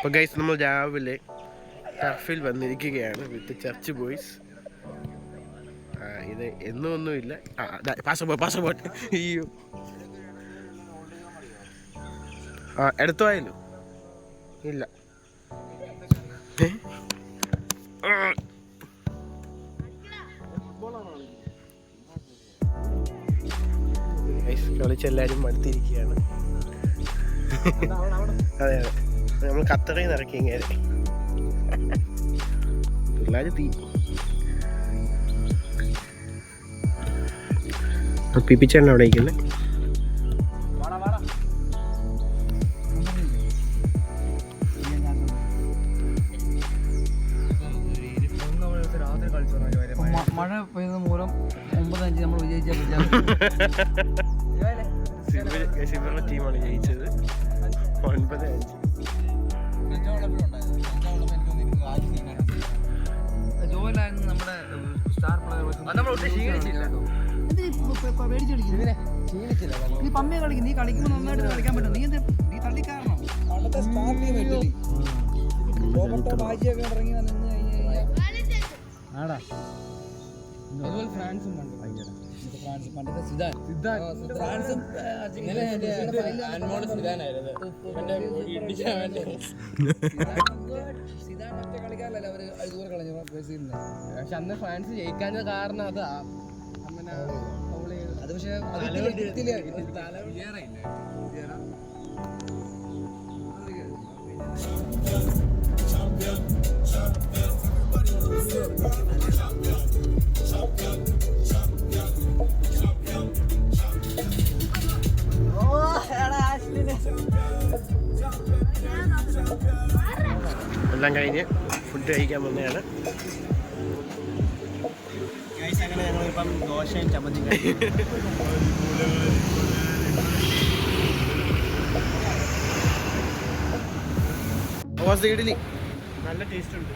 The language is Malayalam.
അപ്പോൾ ഗൈസ് നമ്മൾ രാവിലെ ടർഫിൽ വന്നിരിക്കുകയാണ് വിത്ത് ചർച്ച് ബോയ്സ്. ഇത് എന്നൊന്നുമില്ല. പാസ്പോർട്ട് അയ്യോ എടുത്തുപോയാലോ? ഇല്ല. കളിച്ചെല്ലാവരും മടുത്തിരിക്കുകയാണ്. അതെ അതെ, നമ്മൾ ഖത്തറിൽ നിന്ന് ഇറക്കി ഇങ്ങനെ പിള്ളേർ പിപ്പിച്ചാണ് അവിടെ ഇരിക്കുന്നത്. മഴ പെയ്യുന്നത് മൂലം 9-5 നമ്മൾ വിജയിച്ച ശിവരുടെ ടീമാണ് ജയിച്ചത് 9-5. ജോയിലായിരുന്നു നമ്മുടെ സ്റ്റാർ നീ പമ്മയെ കളിക്കും. നീ കളിക്കുമ്പോൾ നന്നായിട്ട് കളിക്കാൻ പറ്റും. നീ തള്ളിക്കാരണം. ബാജിയൊക്കെ ഇറങ്ങി നിന്ന് കഴിഞ്ഞ് കഴിഞ്ഞാൽ ആടാ അതുപോലെ ഫ്രാൻസും കളിക്കാറില്ലല്ലോ അവര് ഇതുപോലെ കളഞ്ഞു ബ്രസീലിന്. പക്ഷെ അന്ന് ഫ്രാൻസ് ജയിക്കാഞ്ഞ കാരണം അതാ. അങ്ങനെ അത് പക്ഷെ എല്ലാം കഴിഞ്ഞ് ഫുഡ് കഴിക്കാൻ വന്നതാണ്. അങ്ങനെ ഞങ്ങളിപ്പം ദോശയും ചമ്മന്തി കഴിക്കും. ഇഡ്ഡലി നല്ല ടേസ്റ്റ് ഉണ്ട്.